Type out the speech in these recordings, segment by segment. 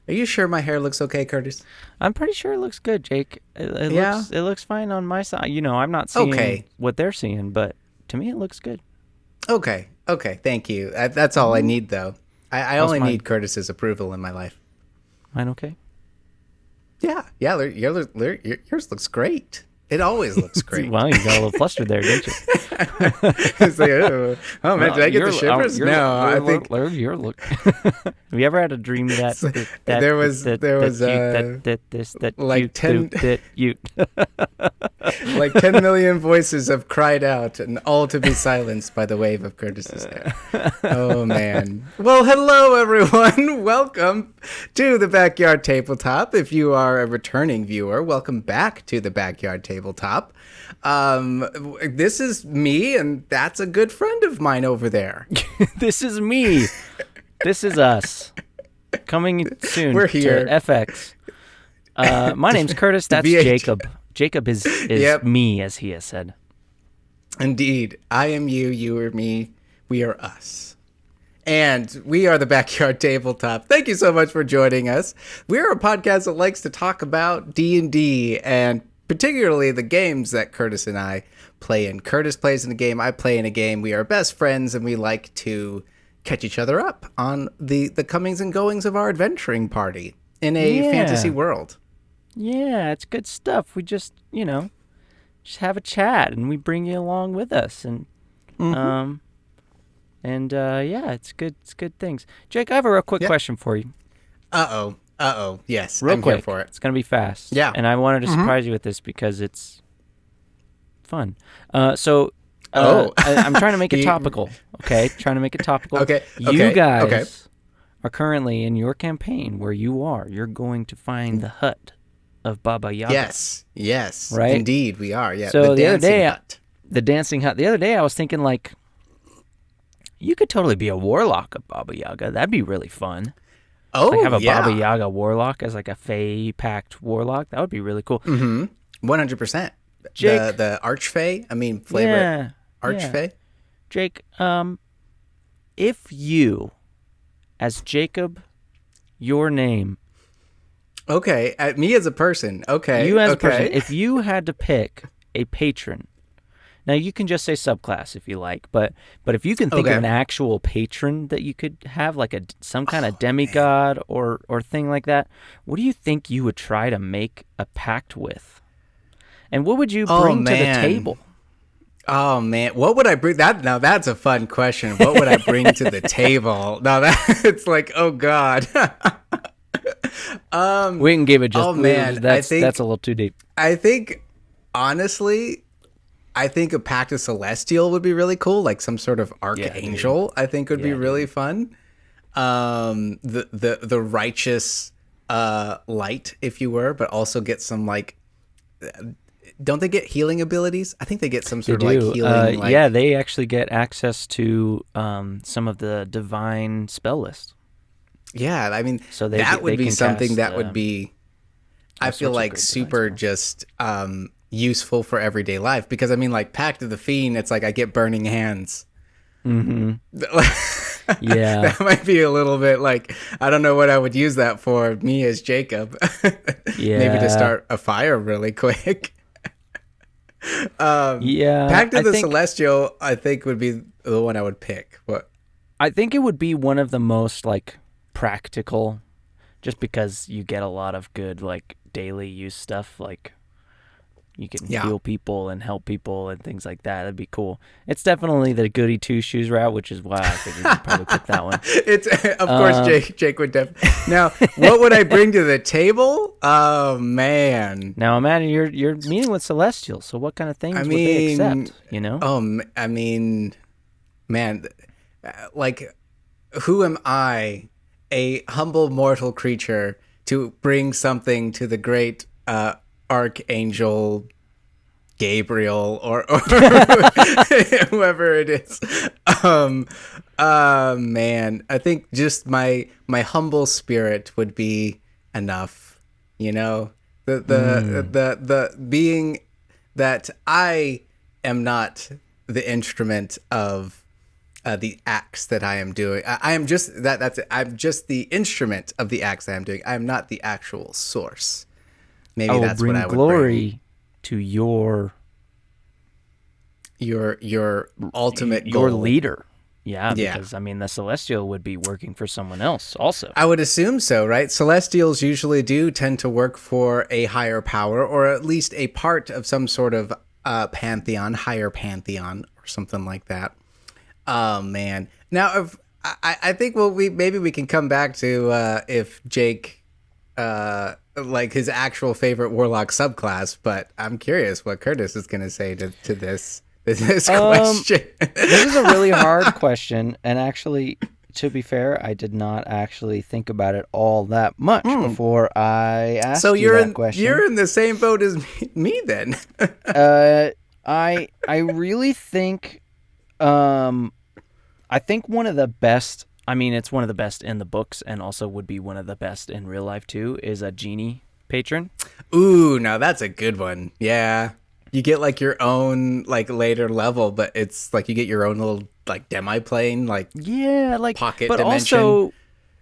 Are you sure my hair looks okay, Curtis? I'm pretty sure it looks good, Jake. Yeah? It looks fine on my side. I'm not seeing Okay. what they're seeing, but to me it looks good. Okay. Okay. Thank you. That's all I need, though. I How's only mine? need Curtis's approval in my life. Mine okay? Yeah. Yeah. Yours looks great. It always looks great. Wow, you got a little flustered there, didn't you? It's like, oh man, did I get the shivers? No, I think you're look. Have you ever had a dream that there was like 10 like 10 million voices have cried out, and all to be silenced by the wave of Curtis's hair. Oh man. Well, hello everyone. Welcome to the Backyard Tabletop. If you are a returning viewer, welcome back to the Backyard Tabletop. This is me, and that's a good friend of mine over there. This is me. This is us. Coming soon. We're here. To FX. My name's Kurtis. That's VH. Jacob. Jacob is Yep. me, as he has said. Indeed. I am you, you are me, we are us. And we are the Backyard Tabletop. Thank you so much for joining us. We're a podcast that likes to talk about D&D, and particularly the games that Curtis and I play in. Curtis plays in a game, I play in a game. We are best friends, and we like to catch each other up on the comings and goings of our adventuring party in a fantasy world. Yeah, it's good stuff. We just just have a chat, and we bring you along with us, and it's good. It's good things. Jake, I have a real quick question for you. Yes, Real I'm quick. here for it. It's gonna be fast. Yeah. And I wanted to surprise you with this because it's fun. I'm trying to make it topical. Okay, trying to make it topical. Okay. You guys are currently in your campaign where you are. You're going to find the hut of Baba Yaga. Yes. Right? Indeed, we are. Yeah. So the other dancing day, hut. the dancing hut. The other day, I was thinking like, you could totally be a warlock of Baba Yaga. That'd be really fun. Oh, Like have a yeah. Baba Yaga warlock as like a Fey pact warlock. That would be really cool. 100%. Jake. The archfey. I mean, flavor archfey. Jake, if you, as Jacob, your name, Okay, me as a person. Okay, you as a okay. person, if you had to pick a patron, now you can just say subclass if you like, but if you can think of an actual patron that you could have, like some kind of demigod or thing like that, what do you think you would try to make a pact with? And what would you bring to the table? Oh man, what would I bring? Now that's a fun question. What would I bring to the table? Now it's like, oh god. We can give it just. Oh man, that's a little too deep. I think honestly, a Pact of Celestial would be really cool, like some sort of archangel. I think would be really fun. The righteous light, if you were, but also get some like. Don't they get healing abilities? I think they get some sort of like healing. Yeah, they actually get access to some of the divine spell list. Yeah, I mean, so that would be something cast, that would be, I feel like, super just useful for everyday life. Because, I mean, like, Pact of the Fiend, it's like I get burning hands. Mm-hmm. Yeah. That might be a little bit like, I don't know what I would use that for, me as Jacob. Yeah. Maybe to start a fire really quick. Pact of the Celestial, I think, would be the one I would pick. What? I think it would be one of the most, like, practical, just because you get a lot of good like daily use stuff, like you can heal people and help people and things like that. That'd be cool. It's definitely the goody two shoes route, which is why I figured you'd probably pick that one. It's of course Jake would definitely. Now, what would I bring to the table? Oh man. Now imagine you're meeting with Celestials, so what kind of things would they accept? You know? I mean, man, like, who am I? A humble mortal creature to bring something to the great Archangel Gabriel or whoever it is. Man, I think just my humble spirit would be enough. You know, the being that I am not the instrument of the axe that I am doing. I am just that's it. I'm just the instrument of the axe that I'm doing. I am not the actual source. Maybe that's what I would glory to your ultimate your goal. leader. Yeah, because I mean the celestial would be working for someone else also. I would assume so, right? Celestials usually do tend to work for a higher power, or at least a part of some sort of pantheon, higher pantheon, or something like that. Oh man! Now, if I think maybe we can come back to if Jake like his actual favorite warlock subclass, but I'm curious what Kurtis is going to say to this question. This is a really hard question, and actually, to be fair, I did not actually think about it all that much before I asked you that question. You're in the same boat as me then. I really think, I think one of the best. I mean, it's one of the best in the books, and also would be one of the best in real life too. Is a genie patron. Ooh, now that's a good one. Yeah. You get like your own like later level, but it's like you get your own little like demi-plane, like pocket but dimension. Also,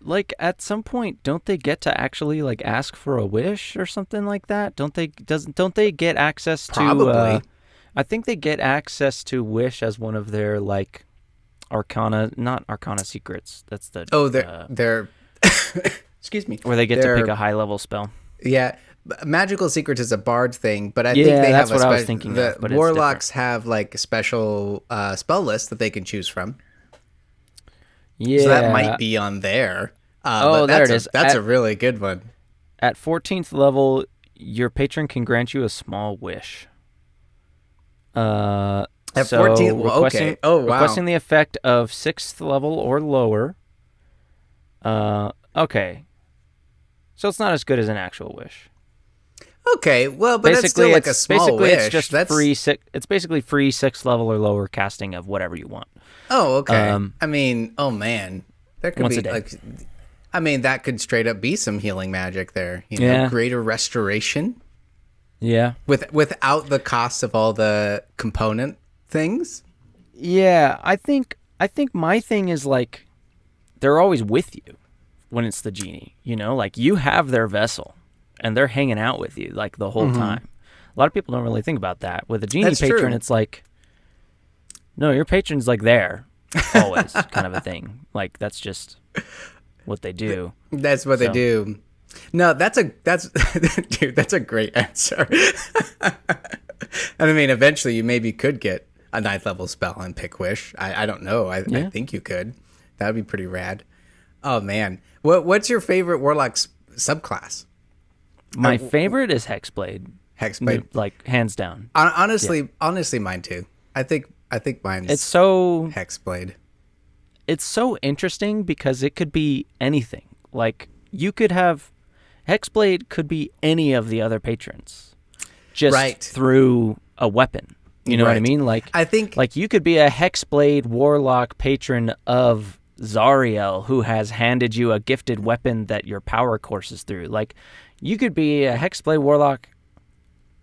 like at some point, don't they get to actually like ask for a wish or something like that? Don't they get access to? Probably. I think they get access to wish as one of their like not arcana secrets. That's the they're excuse me, where they get to pick a high level spell. Yeah. Magical secrets is a bard thing, but I think they have what I was thinking of, but warlocks have like a special spell list that they can choose from. Yeah, so that might be on there. There it is. That's a really good one. At 14th level, your patron can grant you a small wish. At 14th, okay. Oh wow. Requesting the effect of 6th level or lower. Okay. So it's not as good as an actual wish. Okay, well, but that's still like a small wish. It's just free. It's basically free 6th level or lower casting of whatever you want. Oh, okay. I mean, oh man, there could once be a day. like, I mean, that could straight up be some healing magic there. You know, greater restoration. Yeah. Without the cost of all the component things. Yeah, I think my thing is like, they're always with you when it's the genie. You know, like you have their vessel. And they're hanging out with you like the whole time. A lot of people don't really think about that. With a genie patron, it's like, no, your patron's like there always, kind of a thing. Like that's just what they do. That's what they do. No, that's dude, that's a great answer. I mean, eventually you maybe could get a 9th level spell and pick wish. I don't know. I think you could. That would be pretty rad. Oh man, what's your favorite warlock subclass? My favorite is Hexblade. Hexblade, like hands down. Honestly, mine too. I think mine's Hexblade. It's so interesting because it could be anything. Like you could have Hexblade could be any of the other patrons, just through a weapon. You know what I mean? Like I think like you could be a Hexblade warlock patron of Zariel who has handed you a gifted weapon that your power courses through. Like you could be a Hexblade warlock,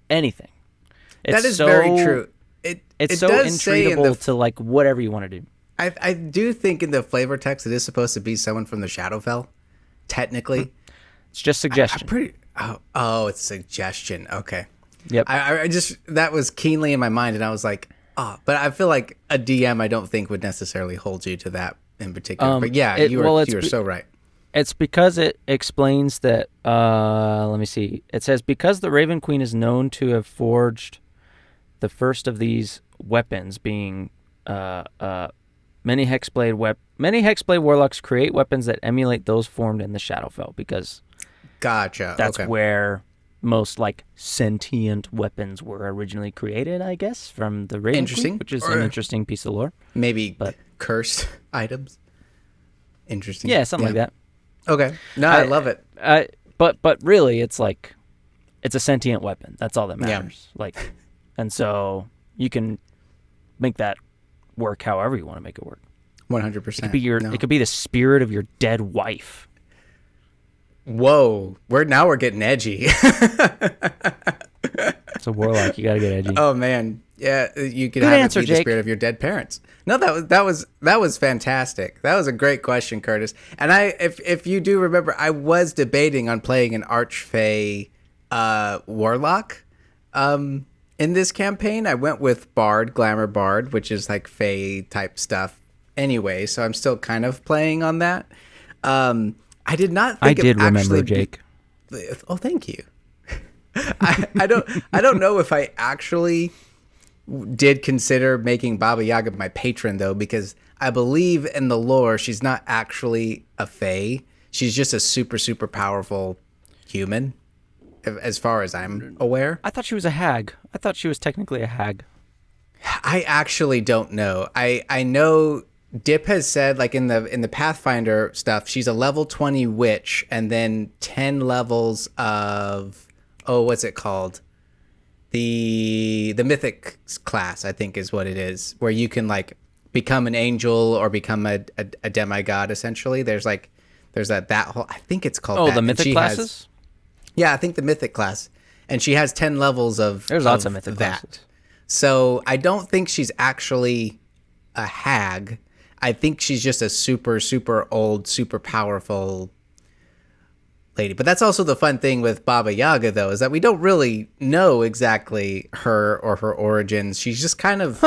anything. That is very true. It's so intreatable to like whatever you want to do. I do think in the flavor text it is supposed to be someone from the Shadowfell, technically. It's just suggestion. It's suggestion. Okay. Yep. I just, that was keenly in my mind and I was like, but I feel like a DM I don't think would necessarily hold you to that in particular. But yeah, you're so right. It's because it explains that, let me see. It says, because the Raven Queen is known to have forged the first of these weapons, being many Hexblade warlocks create weapons that emulate those formed in the Shadowfell, because that's where most like sentient weapons were originally created, I guess, from the Raven Queen, which is an interesting piece of lore. Maybe cursed items. Interesting. Yeah, something like that. Okay. No, I love it. But really, it's like, it's a sentient weapon. That's all that matters. Yeah. Like, and so you can make that work however you want to make it work. 100%. It could be the spirit of your dead wife. Whoa, we're getting edgy. It's a warlock. You gotta get edgy. Oh man, Yeah, you could Good have answer, it be the Jake. spirit of your dead parents. No, that was fantastic. That was a great question, Kurtis. And if you do remember, I was debating on playing an Archfey warlock. In this campaign, I went with Bard, Glamour Bard, which is like Fey type stuff. Anyway, so I'm still kind of playing on that. I did not think I did remember, actually Jake. Oh, thank you. I don't know if I actually did consider making Baba Yaga my patron, though, because I believe in the lore she's not actually a fae. She's just a super, super powerful human, as far as I'm aware. I thought she was a hag. I thought she was technically a hag. I actually don't know. I know Dip has said, like in the Pathfinder stuff, she's a level 20 witch and then 10 levels of, what's it called? The mythic class, I think is what it is, where you can like become an angel or become a demigod. Essentially, there's that whole, I think it's called. The mythic classes. Yeah, I think the mythic class, and she has 10 levels of. There's lots of mythic classes. So I don't think she's actually a hag. I think she's just a super, super old, super powerful lady. But that's also the fun thing with Baba Yaga, though, is that we don't really know exactly her or her origins. She's just kind of,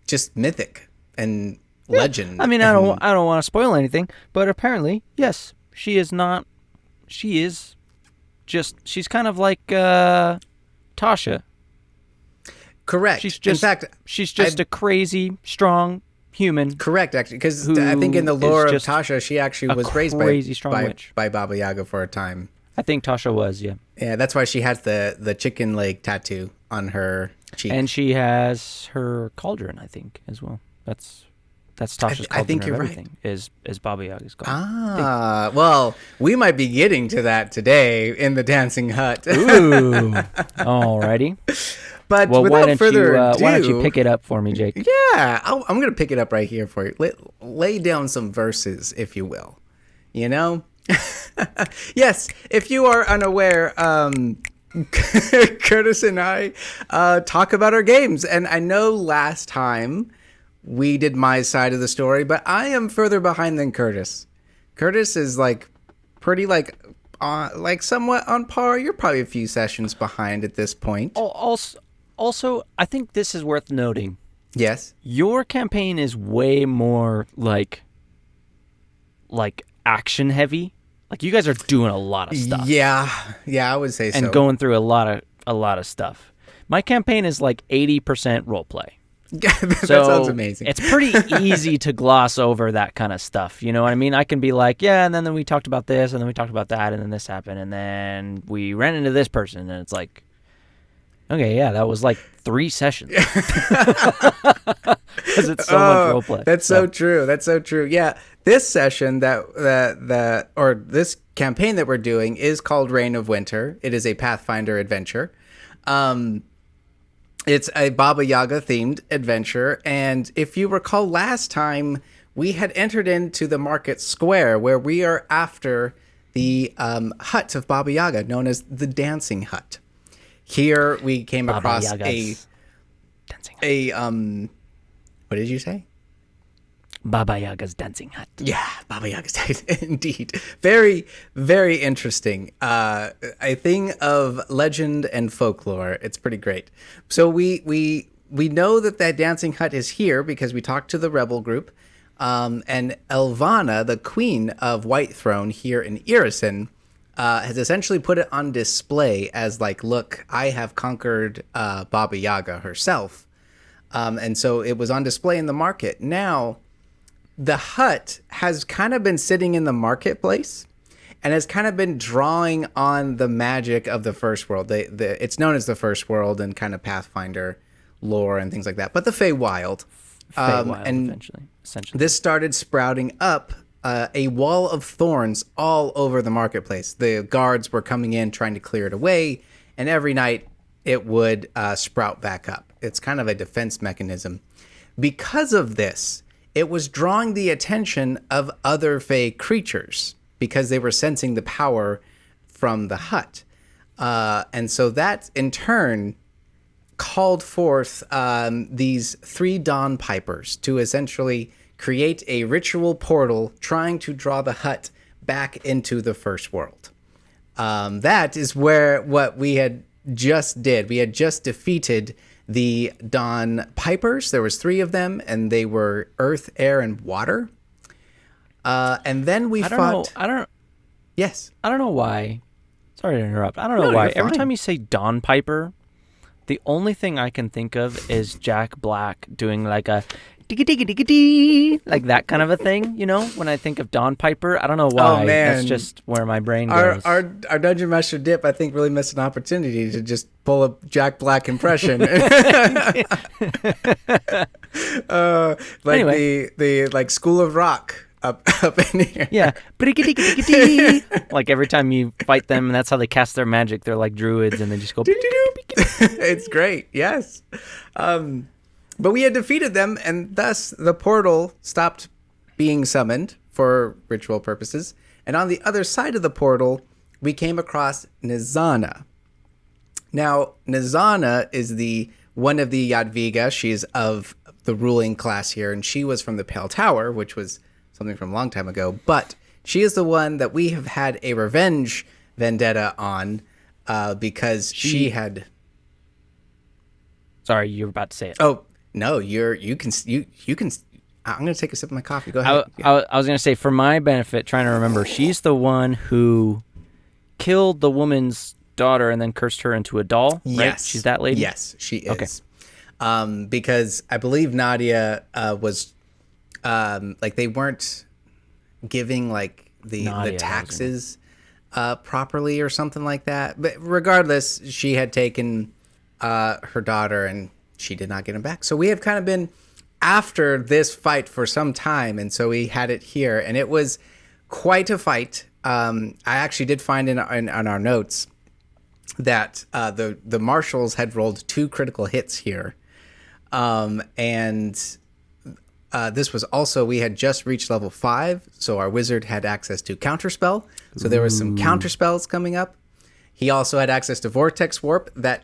just mythic and legend. I mean, I don't want to spoil anything, but apparently, yes, she is not. She is just. She's kind of like Tasha. Correct. She's just, in fact, she's just a crazy, strong human. Correct, actually, because I think in the lore of Tasha, she actually was raised by Baba Yaga for a time. I think Tasha was, yeah. Yeah, that's why she has the chicken leg tattoo on her cheek. And she has her cauldron, I think, as well. That's Tasha's cauldron. I think you're right. Is Baba Yaga's cauldron. Well, we might be getting to that today in the Dancing Hut. Ooh, alrighty. But without further ado, why don't you pick it up for me, Jake? Yeah, I'm going to pick it up right here for you. Lay down some verses, if you will. Yes, if you are unaware, Kurtis and I talk about our games. And I know last time we did my side of the story, but I am further behind than Kurtis. Kurtis is pretty somewhat on par. You're probably a few sessions behind at this point. Also, I think this is worth noting. Yes. Your campaign is way more like action heavy. Like you guys are doing a lot of stuff. Yeah, I would say so. And going through a lot of stuff. My campaign is like 80% role play. That sounds amazing. It's pretty easy to gloss over that kind of stuff. You know what I mean? I can be like, yeah, and then we talked about this, and then we talked about that, and then this happened, and then we ran into this person, and it's like, okay, yeah, that was like 3 sessions. Because it's so much role play. That's so true. That's so true. Yeah, this session or this campaign that we're doing is called Reign of Winter. It is a Pathfinder adventure. It's a Baba Yaga themed adventure, and if you recall last time, we had entered into the market square where we are after the hut of Baba Yaga, known as the Dancing Hut. Here we came across what did you say? Baba Yaga's Dancing Hut. Yeah, Baba Yaga's indeed. Very, very interesting. A thing of legend and folklore. It's pretty great. So we know that Dancing Hut is here because we talked to the rebel group. And Elvana, the queen of Whitethrone here in Irison, has essentially put it on display as like, look, I have conquered Baba Yaga herself. And so it was on display in the market. Now, the hut has kind of been sitting in the marketplace and has kind of been drawing on the magic of the First World. It's known as the First World and kind of Pathfinder lore and things like that. But the Feywild. Essentially. This started sprouting up a wall of thorns all over the marketplace. The guards were coming in trying to clear it away, and every night it would sprout back up. It's kind of a defense mechanism. Because of this, it was drawing the attention of other Fey creatures because they were sensing the power from the hut. And so that, in turn, called forth these 3 Dawn Pipers to essentially create a ritual portal trying to draw the hut back into the first world. That is what we had just did. We had just defeated the Dawn Pipers. There was 3 of them, and they were earth, air, and water. And then we fought... Yes. I don't know why. Sorry to interrupt. I don't know why. Every time you say Dawn Piper, the only thing I can think of is Jack Black doing like a digga-digga-digga-dee, like that kind of a thing, you know? When I think of Dawn Piper, I don't know why. Oh, man. That's just where my brain goes. Our Dungeon Master Dip, I think, really missed an opportunity to just pull a Jack Black impression. Anyway. The like School of Rock up in here. Yeah. Like every time you fight them, and that's how they cast their magic. They're like druids, and they just go. It's great. Yes. But we had defeated them, and thus the portal stopped being summoned for ritual purposes. And on the other side of the portal, we came across Nizana. Now, Nizana is one of the Yadviga. She's of the ruling class here, and she was from the Pale Tower, which was something from a long time ago. But she is the one that we have had a revenge vendetta on because she had... Sorry, you were about to say it. Oh, no, you can. I'm going to take a sip of my coffee. Go ahead. I was going to say, for my benefit, trying to remember, she's the one who killed the woman's daughter and then cursed her into a doll, right? Yes. She's that lady? Yes, she is. Okay. Because I believe Nadia was, like, they weren't giving, like, the taxes properly or something like that. But regardless, she had taken her daughter and she did not get him back. So we have kind of been after this fight for some time, and so we had it here, and it was quite a fight. I actually did find in our notes that the marshals had rolled 2 critical hits here, and this was also, we had just reached level 5, so our wizard had access to counterspell. So there was some counterspells coming up. He also had access to vortex warp. That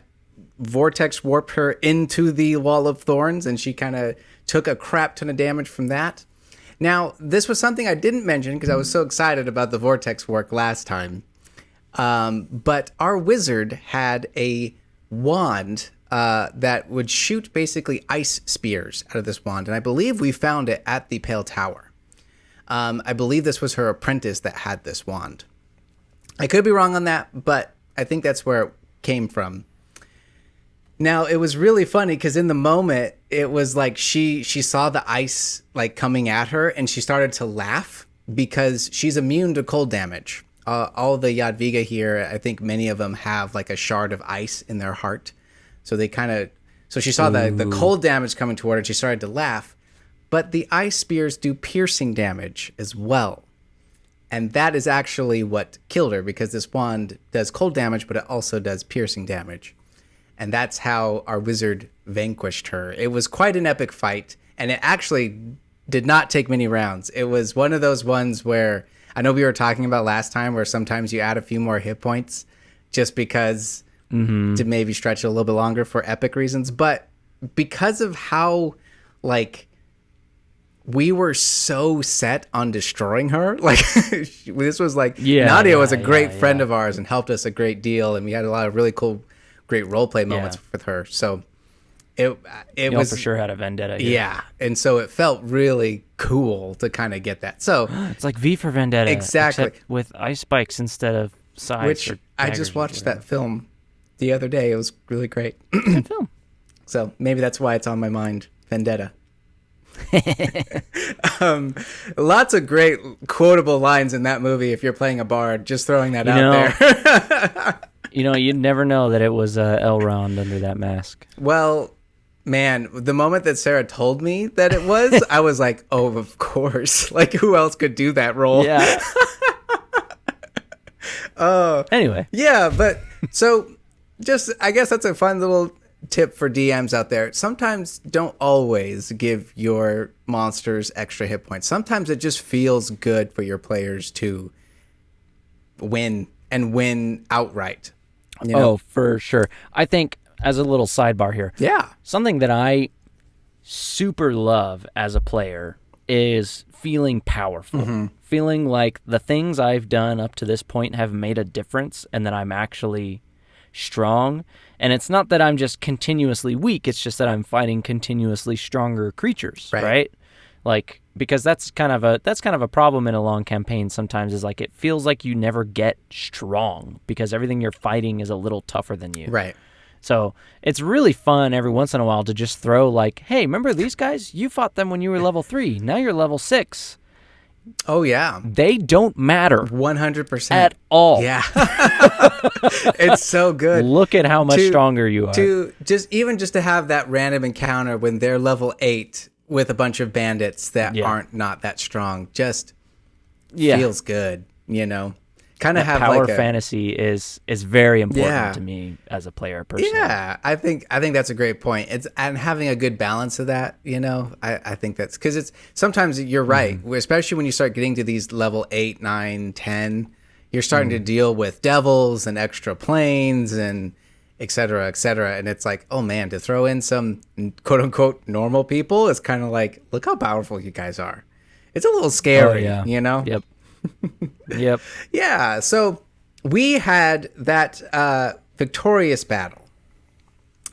vortex warped her into the wall of thorns, and she kind of took a crap ton of damage from that. Now, this was something I didn't mention because I was so excited about the vortex work last time. But our wizard had a wand that would shoot basically ice spears out of this wand, and I believe we found it at the Pale Tower. I believe this was her apprentice that had this wand. I could be wrong on that, but I think that's where it came from. Now, it was really funny because in the moment, it was like she saw the ice like coming at her, and she started to laugh because she's immune to cold damage. All the Yadviga here, I think many of them have like a shard of ice in their heart. So they so she saw the cold damage coming toward her, and she started to laugh. But the ice spears do piercing damage as well. And that is actually what killed her, because this wand does cold damage, but it also does piercing damage. And that's how our wizard vanquished her. It was quite an epic fight, and it actually did not take many rounds. It was one of those ones where, I know we were talking about last time, where sometimes you add a few more hit points just because to maybe stretch it a little bit longer for epic reasons. But because of how, like, we were so set on destroying her, like, this was like, Nadia was a great friend of ours and helped us a great deal, and we had a lot of really cool, great roleplay moments with her. So it was for sure had a vendetta here. Yeah, and so it felt really cool to kind of get that. So it's like V for Vendetta, exactly, except with ice spikes instead of scythes. Which I just watched that film the other day. It was really great. Good film. So maybe that's why it's on my mind. Vendetta. Lots of great quotable lines in that movie. If you're playing a bard, just throwing that out there. You'd never know that it was Elrond under that mask. Well, man, the moment that Sarah told me that it was, I was like, oh, of course. Like, who else could do that role? Yeah. Anyway. Yeah, but so I guess that's a fun little tip for DMs out there. Sometimes don't always give your monsters extra hit points. Sometimes it just feels good for your players to win, and win outright. Oh, for sure. I think as a little sidebar here. Yeah. Something that I super love as a player is feeling powerful, feeling like the things I've done up to this point have made a difference and that I'm actually strong. And it's not that I'm just continuously weak, it's just that I'm fighting continuously stronger creatures, right? Like, because that's kind of a problem in a long campaign sometimes, is like it feels like you never get strong because everything you're fighting is a little tougher than you. Right. So it's really fun every once in a while to just throw like, hey, remember these guys? You fought them when you were level 3. Now you're level 6. Oh, yeah. They don't matter 100%. at all. Yeah. It's so good. Look at how much stronger you are. To just to have that random encounter when they're level 8 with a bunch of bandits that aren't not that strong just feels good, you know? Kind of have power like a fantasy is very important to me as a player personally. Yeah, I think that's a great point. It's and having a good balance of that, you know. I think that's because it's sometimes you're right, especially when you start getting to these level 8, 9, 10, you're starting to deal with devils and extra planes and et cetera, and it's like, oh man, to throw in some quote unquote normal people is kind of like, look how powerful you guys are. It's a little scary, you know. Yep. Yep. Yeah, so we had that victorious battle.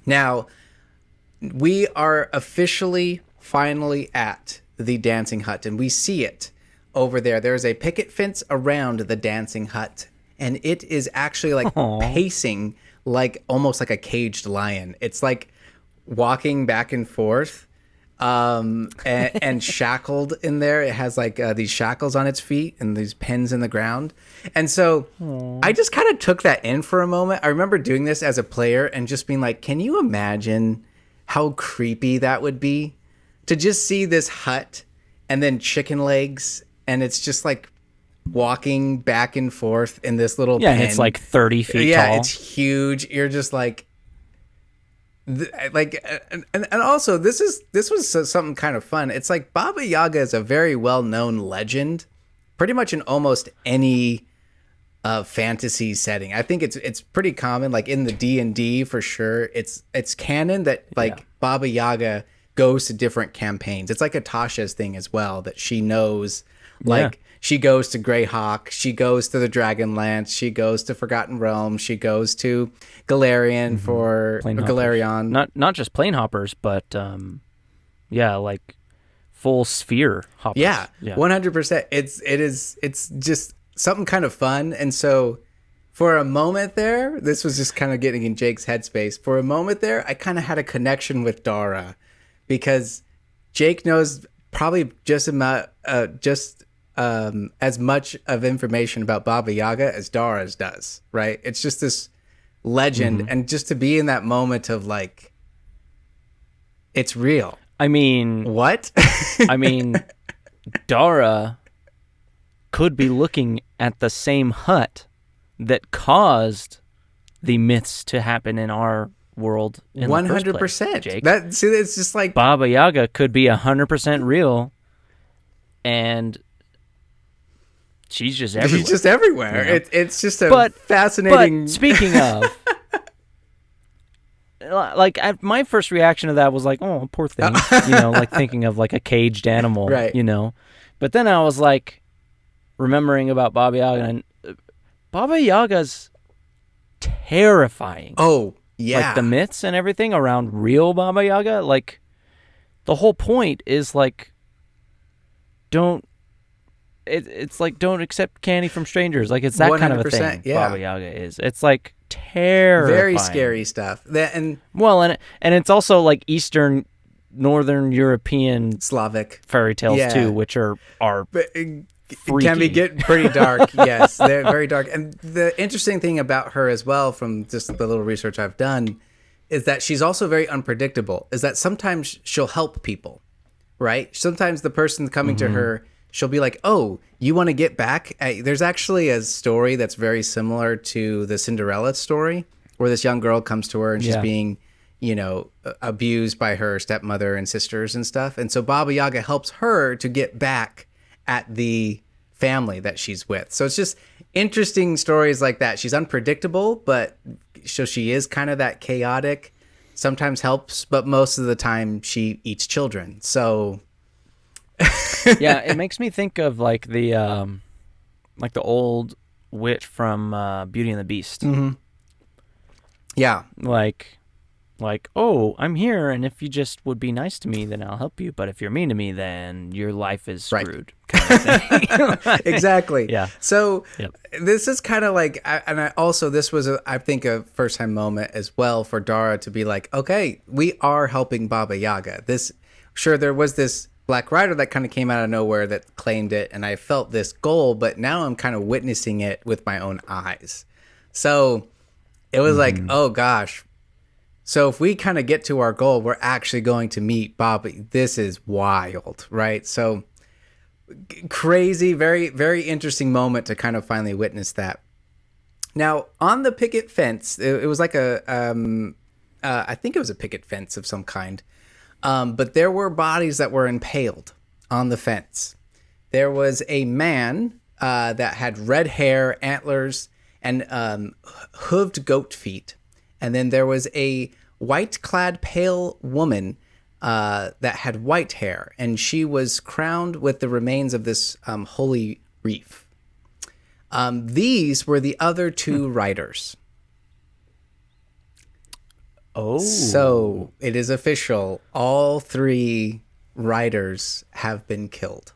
Now, we are officially, finally at the dancing hut, and we see it over there. There's a picket fence around the dancing hut, and it is actually like pacing like almost like a caged lion. It's like walking back and forth. And shackled in there. It has like these shackles on its feet and these pins in the ground. And so I just kind of took that in for a moment. I remember doing this as a player and just being like, can you imagine how creepy that would be to just see this hut and then chicken legs, and it's just like walking back and forth in this little pen. And it's like 30 feet tall. Yeah, it's huge. You're just like and also this was something kind of fun. It's like Baba Yaga is a very well-known legend pretty much in almost any fantasy setting. I think it's pretty common, like in the D&D for sure. It's canon that like Baba Yaga goes to different campaigns. It's like a Tasha's thing as well, that she knows like she goes to Greyhawk, she goes to the Dragonlance, she goes to Forgotten Realms, she goes to Galarian for Galarion. Not just plane hoppers, but like full sphere hoppers. Yeah. 100%. It's just something kind of fun. And so for a moment there, this was just kind of getting in Jake's headspace. For a moment there, I kind of had a connection with Dara because Jake knows probably just as much of information about Baba Yaga as Dara's does, right? It's just this legend, and just to be in that moment of like, it's real. I mean, what? I mean, Dara could be looking at the same hut that caused the myths to happen in our world. 100%. Jake. It's just like Baba Yaga could be 100% real, and she's just everywhere. She's just everywhere. You know? It's just a fascinating. But speaking of, like my first reaction to that was like, oh, poor thing, you know, like thinking of like a caged animal, right? You know, but then I was like, remembering about Baba Yaga, and Baba Yaga's terrifying. Oh yeah, like the myths and everything around real Baba Yaga. Like the whole point is like, it's like don't accept candy from strangers. Like it's that kind of a thing. Yeah. Baba Yaga is. It's like terrifying, very scary stuff. And it's also like Eastern, Northern European, Slavic fairy tales too, which are freaky. Can be get pretty dark. Yes, they're very dark. And the interesting thing about her as well, from just the little research I've done, is that she's also very unpredictable. Is that sometimes she'll help people, right? Sometimes the person coming to her, she'll be like, oh, you want to get back? There's actually a story that's very similar to the Cinderella story, where this young girl comes to her and she's being, you know, abused by her stepmother and sisters and stuff. And so Baba Yaga helps her to get back at the family that she's with. So it's just interesting stories like that. She's unpredictable, but so she is kind of that chaotic, sometimes helps, but most of the time she eats children. So yeah, it makes me think of like the old witch from Beauty and the Beast. Mm-hmm. Yeah. Like, oh, I'm here, and if you just would be nice to me, then I'll help you. But if you're mean to me, then your life is screwed. Right. Kind of thing. Exactly. Yeah. So this is kind of like, this was, I think, a first-time moment as well for Dara to be like, okay, we are helping Baba Yaga. There was this Black Rider that kind of came out of nowhere that claimed it, and I felt this goal, but now I'm kind of witnessing it with my own eyes. So it was like, oh gosh. So if we kind of get to our goal, we're actually going to meet Bobby. This is wild, right? So crazy, very, very interesting moment to kind of finally witness that. Now, on the picket fence, it was like I think it was a picket fence of some kind. But there were bodies that were impaled on the fence. There was a man that had red hair, antlers, and hooved goat feet. And then there was a white-clad pale woman that had white hair, and she was crowned with the remains of this holy wreath. These were the other two riders. Oh. So it is official. All three riders have been killed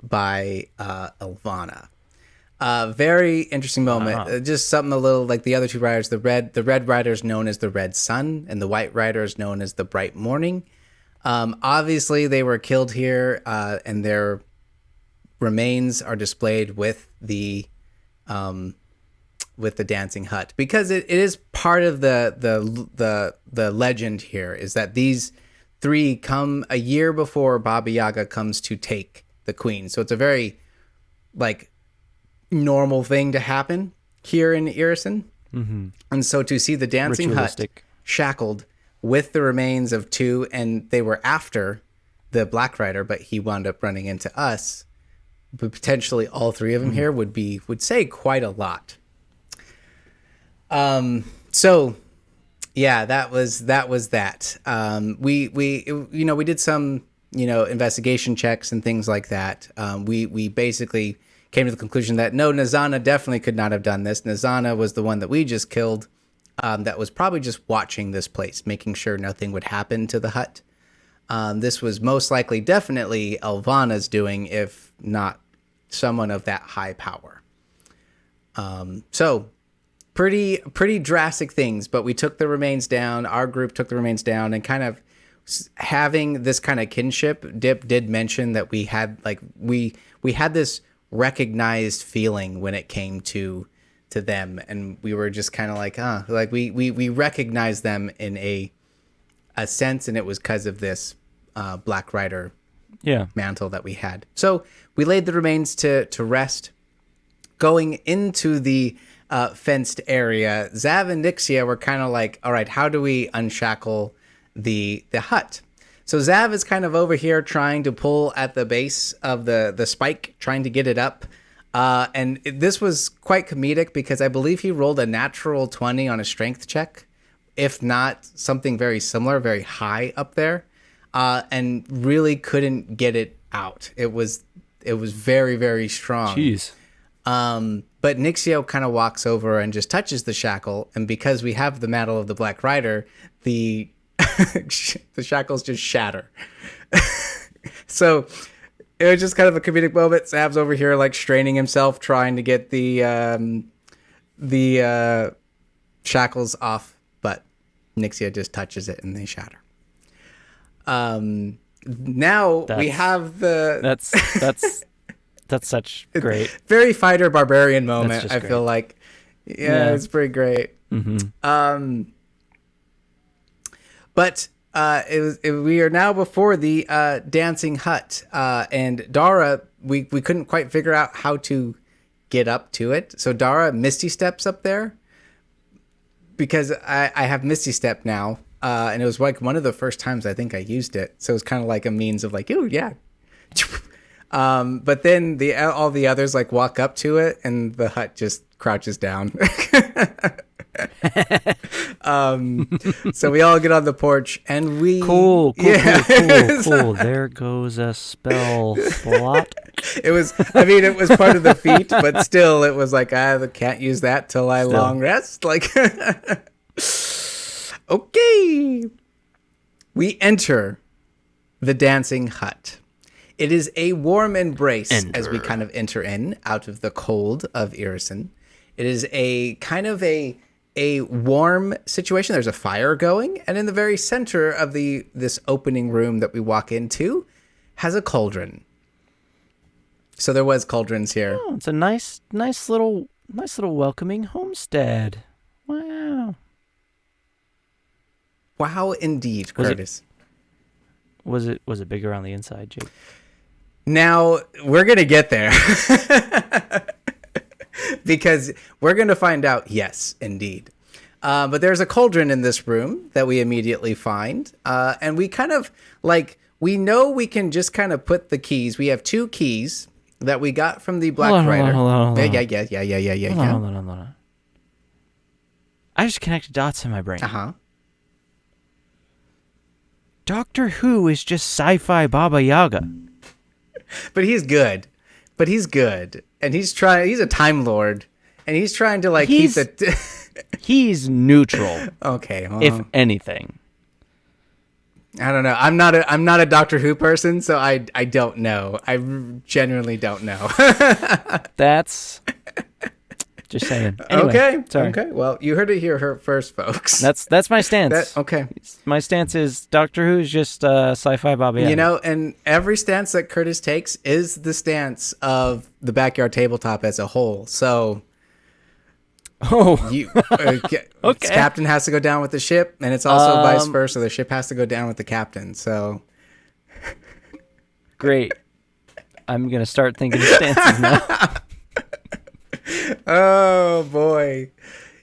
by Elvana. Very interesting moment. Just something a little like the other two riders. The red rider is known as the Red Sun, and the white rider is known as the Bright Morning. Obviously, they were killed here, and their remains are displayed with the dancing hut, because it is part of the legend here is that these three come a year before Baba Yaga comes to take the queen. So it's a very like normal thing to happen here in Irison. Mm-hmm. And so to see the dancing hut shackled with the remains of two, and they were after the Black Rider, but he wound up running into us, but potentially all three of them here would say quite a lot. So yeah, that was that. We did some, investigation checks and things like that. We basically came to the conclusion that no, Nazana definitely could not have done this. Nazana was the one that we just killed. That was probably just watching this place, making sure nothing would happen to the hut. This was most likely definitely Elvana's doing, if not someone of that high power. So pretty drastic things, but we took the remains down. Our group took the remains down, and kind of having this kind of kinship. Dip did mention that we had we had this recognized feeling when it came to them, and we were just kind of like we recognized them in a sense, and it was because of this Black Rider mantle that we had. So we laid the remains to rest. Going into the fenced area, Zav and Nixia were kind of like, all right, how do we unshackle the hut? So Zav is kind of over here trying to pull at the base of the spike, trying to get it up. And this was quite comedic because I believe he rolled a natural 20 on a strength check, if not something very similar, very high up there, and really couldn't get it out. It was very, very strong. Jeez. But Nixio kind of walks over and just touches the shackle, and because we have the mantle of the Black Rider, the the shackles just shatter. So it was just kind of a comedic moment. Zab's over here like straining himself, trying to get the shackles off, but Nixia just touches it and they shatter. Now we have that's such great, very fighter barbarian moment. I feel like, it's pretty great. Mm-hmm. But we are now before the dancing hut, and Dara, we couldn't quite figure out how to get up to it. So Dara Misty steps up there because I have Misty Step now, and it was like one of the first times I think I used it. So it's kind of like a means of like, oh yeah. But then all the others like walk up to it, and the hut just crouches down. So we all get on the porch and we cool. There goes a spell slot. It was part of the feat, but still it was like, I can't use that till I long rest. Like, okay. We enter the dancing hut. It is a warm embrace as we kind of enter in out of the cold of Irison. It is a kind of a warm situation. There's a fire going, and in the very center of this opening room that we walk into has a cauldron. So there was cauldrons here. Oh, it's a nice little welcoming homestead. Wow. Wow, indeed, Kurtis. Was it bigger on the inside, Jake? Now, we're going to get there. Because we're going to find out, yes, indeed. But there's a cauldron in this room that we immediately find. And we kind of, we know we can just kind of put the keys. We have 2 keys that we got from the Black Rider. Hold on. Yeah. Hold on. I just connected dots in my brain. Uh-huh. Doctor Who is just sci-fi Baba Yaga. But he's good. And he's a Time Lord. And he's trying to keep the... He's neutral. Okay. Well, if anything. I don't know. I'm not a Doctor Who person, so I don't know. I genuinely don't know. That's... Just saying. Anyway, okay. Sorry. Okay. Well, you heard it here first, folks. That's my stance. Okay. My stance is Doctor Who's just sci-fi Baba Yaga. And every stance that Kurtis takes is the stance of the Backyard Tabletop as a whole. So, okay. Captain has to go down with the ship, and it's also vice versa. The ship has to go down with the captain. So, great. I'm gonna start thinking of stances now. Oh boy.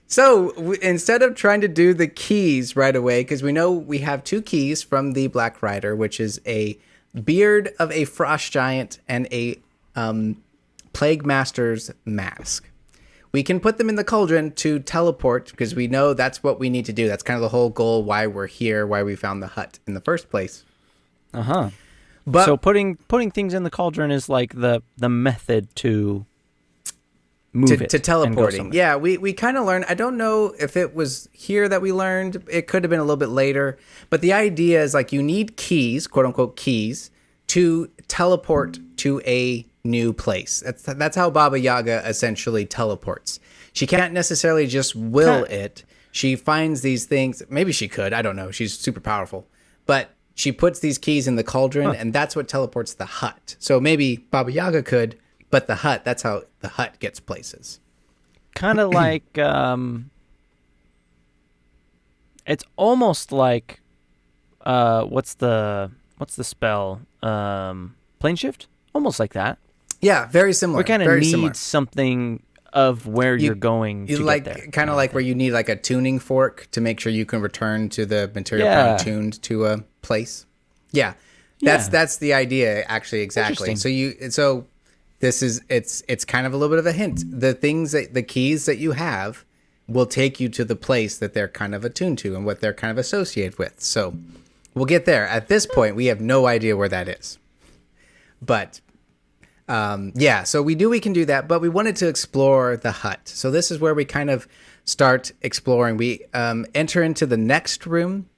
So instead of trying to do the keys right away, because we know we have 2 keys from the Black Rider, which is a beard of a frost giant and a plague master's mask. We can put them in the cauldron to teleport, because we know that's what we need to do. That's kind of the whole goal, why we're here, why we found the hut in the first place. Uh-huh. But so putting things in the cauldron is like the method to move to teleporting. Yeah, we kind of learned. I don't know if it was here that we learned. It could have been a little bit later. But the idea is you need keys, quote unquote keys, to teleport to a new place. That's how Baba Yaga essentially teleports. She can't necessarily just will it. She finds these things. Maybe she could. I don't know. She's super powerful. But she puts these keys in the cauldron, and that's what teleports the hut. So maybe Baba Yaga could. But the hut, that's how the hut gets places. Kind of like, it's almost like, what's the spell? Plane shift? Almost like that. Yeah, very similar. We kind of need something of where you're going to get there. Kind of like where you need a tuning fork to make sure you can return to the material tuned to a place. Yeah, that's the idea, actually, exactly. So this is it's kind of a little bit of a hint. The keys that you have will take you to the place that they're kind of attuned to and what they're kind of associated with. So we'll get there. At this point, we have no idea where that is. But so we can do that, but we wanted to explore the hut. So this is where we kind of start exploring. We enter into the next room,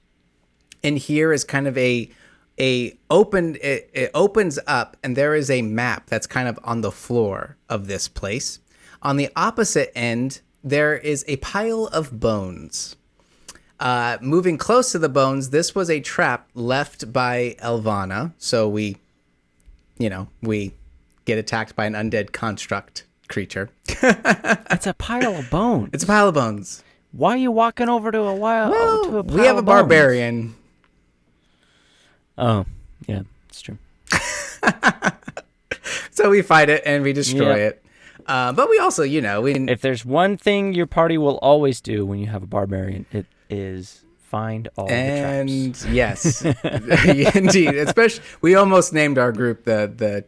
and here is kind of it opens up, and there is a map that's kind of on the floor of this place. On the opposite end, there is a pile of bones. Moving close to the bones, this was a trap left by Elvana. So we get attacked by an undead construct creature. It's a pile of bones. It's a pile of bones. Why are you walking over to a pile we have a barbarian. Oh, yeah, it's true. So we fight it and we destroy it. But we also, if there's one thing your party will always do when you have a barbarian, it is find all the traps. And yes, indeed. Especially, we almost named our group the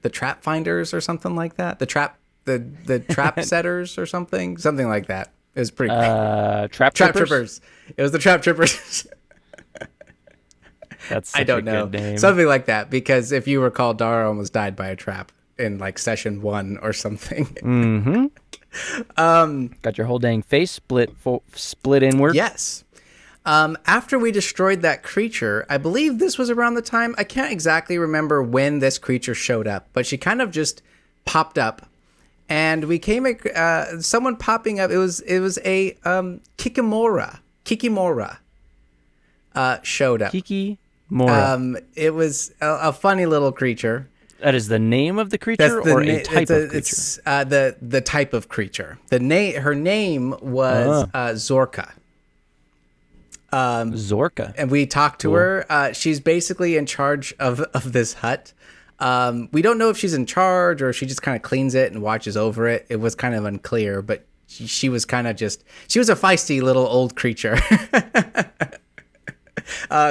trap finders or something like that. The trap setters or something like that. It was pretty cool. Trap Trippers? It was the Trap Trippers. That's such I don't know. Good name. Something like that, because if you recall, Dara almost died by a trap in like session 1 or something. Mm-hmm. Got your whole dang face split inward. Yes. After we destroyed that creature, I believe this was around the time, I can't exactly remember when this creature showed up, but she kind of just popped up, and we came, someone popping up. It was a Kikimora showed up. Kikimora. It was a funny little creature. That is the name of the creature, or a type of creature? It's the type of creature. Her name was Zorka. Zorka. And we talked to her. She's basically in charge of this hut. We don't know if she's in charge or if she just kind of cleans it and watches over it. It was kind of unclear, but she was kind of she was a feisty little old creature.